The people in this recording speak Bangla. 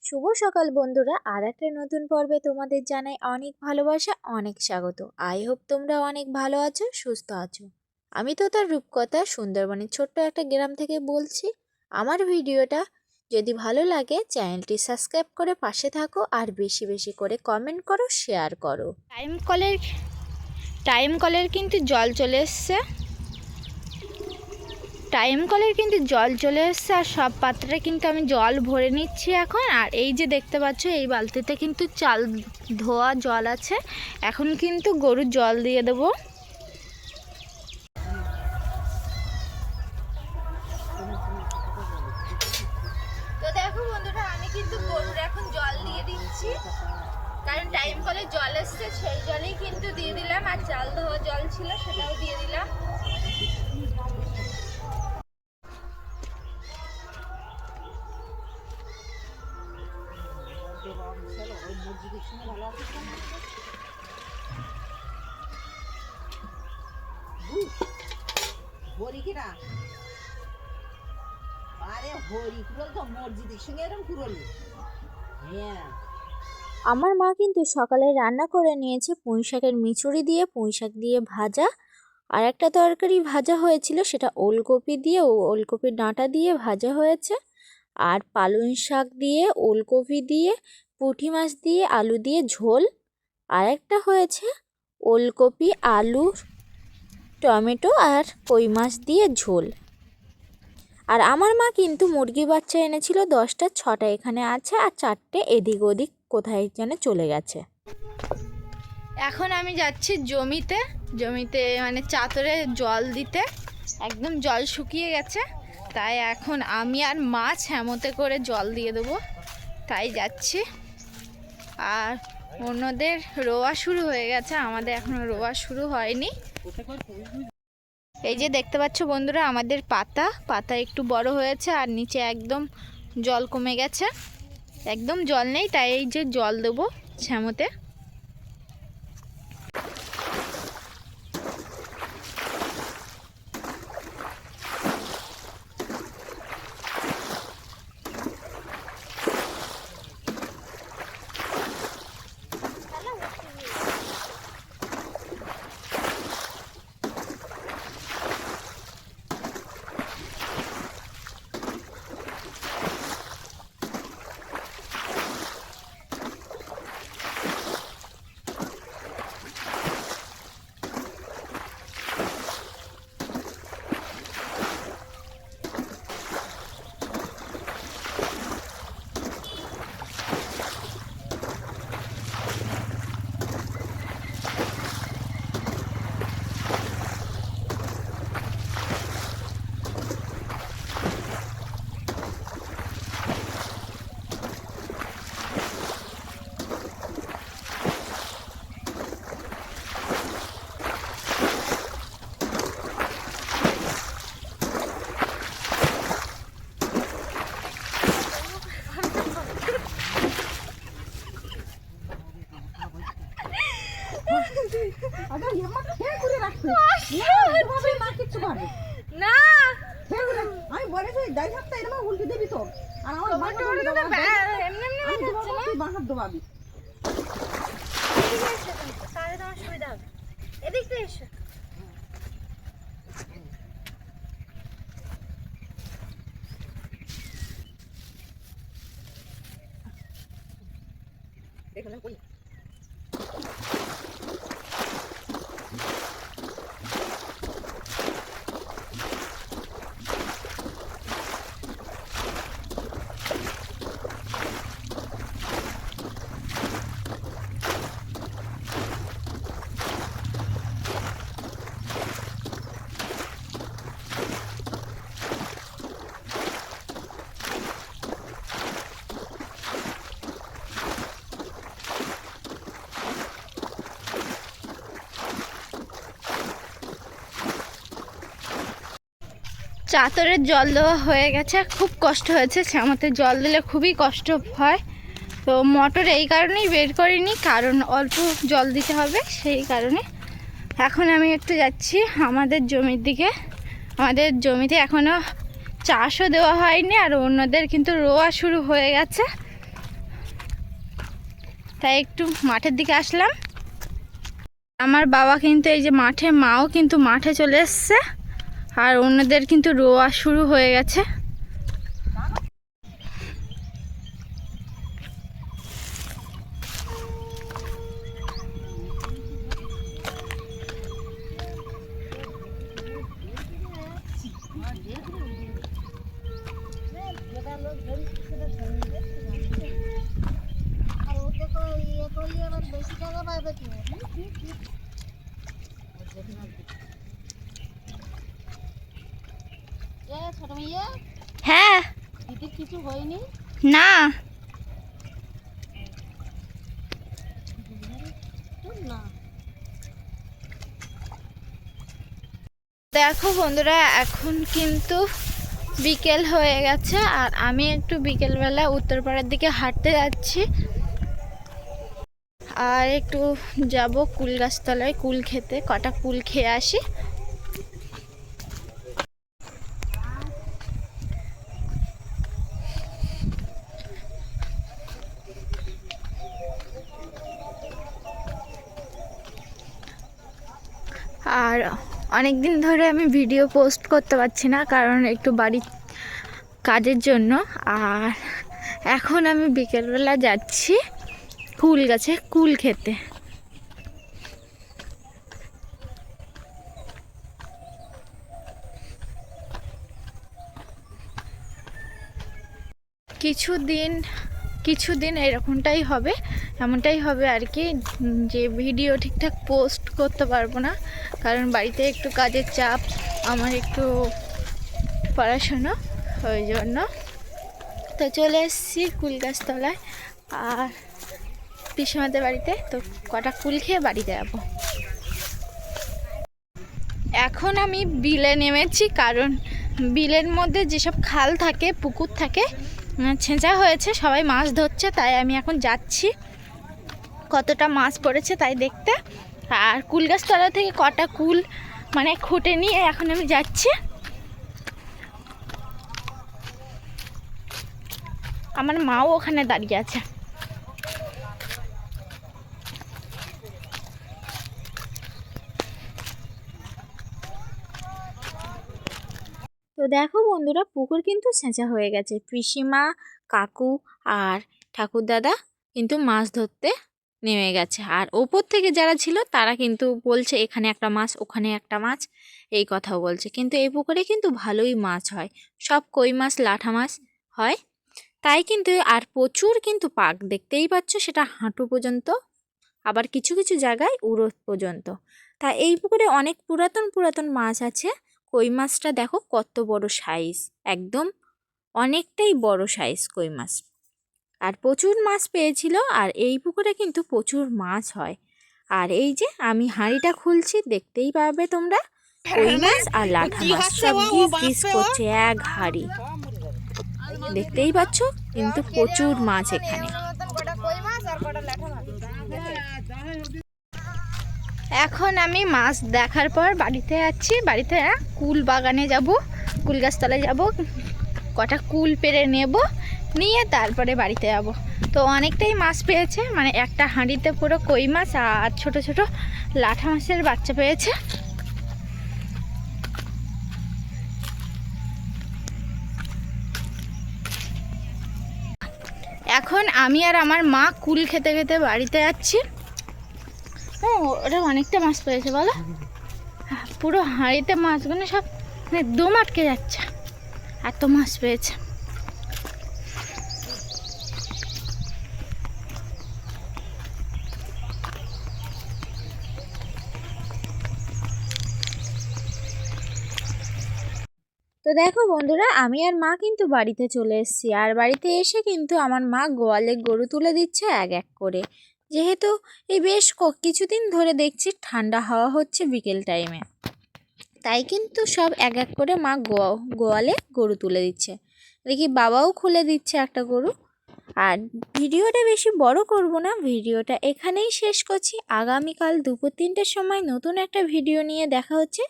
শুভ সকাল বন্ধুরা, আর একটা নতুন পর্বে তোমাদের জানাই অনেক ভালোবাসা, অনেক স্বাগত। আই হোপ তোমরা অনেক ভালো আছো, সুস্থ আছো। আমি তো তার রূপকথা সুন্দরবনের ছোট্ট একটা গ্রাম থেকে বলছি। আমার ভিডিওটা যদি ভালো লাগে চ্যানেলটি সাবস্ক্রাইব করে পাশে থাকো, আর বেশি বেশি করে কমেন্ট করো, শেয়ার করো। টাইম কলের কিন্তু জল চলে এসছে। টাইম কলের কিন্তু জল চলে এসছে আর সব পাত্রে কিন্তু আমি জল ভরে নিচ্ছি এখন। আর এই যে দেখতে পাচ্ছ, এই বালতিতে কিন্তু চাল ধোয়া জল আছে। এখন কিন্তু গরুর জল দিয়ে দেবো। তো দেখো বন্ধুরা, আমি কিন্তু গরুর এখন জল দিয়ে দিচ্ছি, কারণ টাইম কলে জল এসছে, সেই জলেই কিন্তু দিয়ে দিলাম। আর চাল ধোয়া জল ছিল, সেটাও দিয়ে দিলাম। আমার মা কিন্তু সকালে রান্না করে নিয়েছে পুঁই শাকের মিচুড়ি দিয়ে, পুঁই শাক দিয়ে ভাজা। আর একটা তরকারি ভাজা হয়েছিল, সেটা ওলকপি দিয়ে, ওলকপির ডাঁটা দিয়ে ভাজা হয়েছে। আর পালং শাক দিয়ে, ওলকপি দিয়ে, পুঁটি মাছ দিয়ে, আলু দিয়ে ঝোল। আর একটা হয়েছে ওলকপি, আলু, টমেটো আর কই মাছ দিয়ে ঝোল। আর আমার মা কিন্তু মুরগি বাচ্চা এনেছিল 10টা, 6টা এখানে আছে আর 4টে এদিক ওদিক কোথায় যেন চলে গেছে। এখন আমি যাচ্ছি জমিতে মানে চাতরে জল দিতে। একদম জল শুকিয়ে গেছে, তাই এখন আমি আর মা ছ্যামতে করে জল দিয়ে দেবো, তাই যাচ্ছি। আর অন্যদের রোয়া শুরু হয়ে গেছে, আমাদের এখনো রোয়া শুরু হয়নি। এই যে দেখতে পাচ্ছ বন্ধুরা, আমাদের পাতা একটু বড় হয়েছে আর নিচে একদম জল কমে গেছে, একদম জল নেই, তাই এই যে জল দেবো ছ্যামতে। না আমি বলেছি যাই থাকতে এরকম উল্টে দিবি তো, আর আমার বাহার দোবাবি। সুবিধা হবে, এদিক থেকে এসো। এখানে কই চাতরের জল দেওয়া হয়ে গেছে, খুব কষ্ট হয়েছে। ছ্যামতে জল দিলে খুবই কষ্ট হয়, তো মোটর এই কারণেই বের করিনি, কারণ অল্প জল দিতে হবে, সেই কারণে। এখন আমি একটু যাচ্ছি আমাদের জমির দিকে। আমাদের জমিতে এখনও চাষও দেওয়া হয়নি, আর অন্যদের কিন্তু রোয়া শুরু হয়ে গেছে। তাই একটু মাঠের দিকে আসলাম। আমার বাবা কিন্তু এই যে মাঠে, মাও কিন্তু মাঠে চলে এসছে, আর অন্যদের কিন্তু রোয়া শুরু হয়ে গেছে। হ্যাঁ, দিদির কিছু হয়নি? না দেখো বন্ধুরা, এখন কিন্তু বিকেল হয়ে গেছে, আর আমি একটু বিকেলবেলা উত্তরপাড়ার দিকে হাঁটতে যাচ্ছি। আর একটু যাব কুল গাছতলায় কুল খেতে, কটা কুল খেয়ে আসি। আর অনেক দিন ধরে আমি ভিডিও পোস্ট করতে পারছি না, কারণ একটু বাড়ির কাজের জন্য। আর এখন আমি বিকেলবেলা যাচ্ছি কুল গাছে কুল খেতে। কিছুদিন এরকমটাই হবে, এমনটাই হবে আর কি, যে ভিডিও ঠিকঠাক পোস্ট করতে পারবো না, কারণ বাড়িতে একটু কাজের চাপ, আমার একটু পড়াশোনা, ওই জন্য। তো চলে এসেছি কুল গাছতলায় আর পিসিমাদের বাড়িতে, তো কটা কুল খেয়ে বাড়িতে যাবো। এখন আমি বিলে নেমেছি, কারণ বিলের মধ্যে যেসব খাল থাকে, পুকুর থাকে, ছেঁচা হয়েছে, সবাই মাছ ধরছে, তাই আমি এখন যাচ্ছি কতটা মাছ পড়েছে তাই দেখতে। আর কুল গাছতলা থেকে কটা কুল মানে খুঁটে নিয়ে এখন আমি যাচ্ছি। আমার মাও ওখানে দাঁড়িয়ে আছে। তো দেখো বন্ধুরা, পুকুর কিন্তু ছেঁচা হয়ে গেছে। পিসিমা, কাকু আর ঠাকুর দাদা কিন্তু মাছ ধরতে নেমে গেছে। আর ওপর থেকে যারা ছিল তারা কিন্তু বলছে এখানে একটা মাছ, ওখানে একটা মাছ, এই কথাও বলছে। কিন্তু এই পুকুরে কিন্তু ভালোই মাছ হয়, সব কই মাছ, লাঠা মাছ হয়। তাই কিন্তু আর প্রচুর কিন্তু পাক, দেখতেই পাচ্ছ, সেটা হাঁটু পর্যন্ত, আবার কিছু কিছু জায়গায় উড়ো পর্যন্ত। তা এই পুকুরে অনেক পুরাতন পুরাতন মাছ আছে। কই মাছটা দেখো কত বড় সাইজ, একদম অনেকটাই বড় সাইজ কই মাছ। আর প্রচুর মাছ পেয়েছিল, আর এই পুকুরে কিন্তু প্রচুর মাছ হয়। আর এই যে আমি হাঁড়িটা খুলছি, দেখতেই পাবে তোমরা, কই মাছ আর লাঠা মাছ সব গিজ গিজ করছে এক হাঁড়ি, দেখতেই পাচ্ছ, কিন্তু প্রচুর মাছ এখানে। এখন আমি মাছ দেখার পর বাড়িতে যাচ্ছি। বাড়িতে কুল বাগানে যাব, কুল গাছতলায় যাব, কটা কুল পেড়ে নেব, নিয়ে তারপরে বাড়িতে যাব। তো অনেকটাই মাছ পেয়েছে, মানে একটা হাঁড়িতে পুরো কই মাছ আর ছোট ছোট লাঠা মাছের বাচ্চা পেয়েছে। এখন আমি আর আমার মা কুল খেতে খেতে বাড়িতে যাচ্ছি। ওটা অনেকটা মাছ পেয়েছে বলো, পুরো হাঁড়িতে মাছগুলো সব মানে দম আটকে যাচ্ছে, এত মাছ পেয়েছে। তো দেখো বন্ধুরা, আমি আর মা কিন্তু বাড়িতে চলে এসেছি। আর বাড়িতে এসে কিন্তু আমার মা গোয়ালে গরু তুলে দিচ্ছে এক এক করে, যেহেতু এই বেশ কিছুদিন ধরে দেখছি ঠান্ডা হাওয়া হচ্ছে বিকেল টাইমে, তাই কিন্তু সব এক এক করে মা গোয়ালে গরু তুলে দিচ্ছে। দেখি বাবাও খুলে দিচ্ছে একটা গরু। আর ভিডিওটা বেশি বড় করব না, ভিডিওটা এখানেই শেষ করছি। আগামীকাল দুপুর 3টের সময় নতুন একটা ভিডিও নিয়ে দেখা হচ্ছে।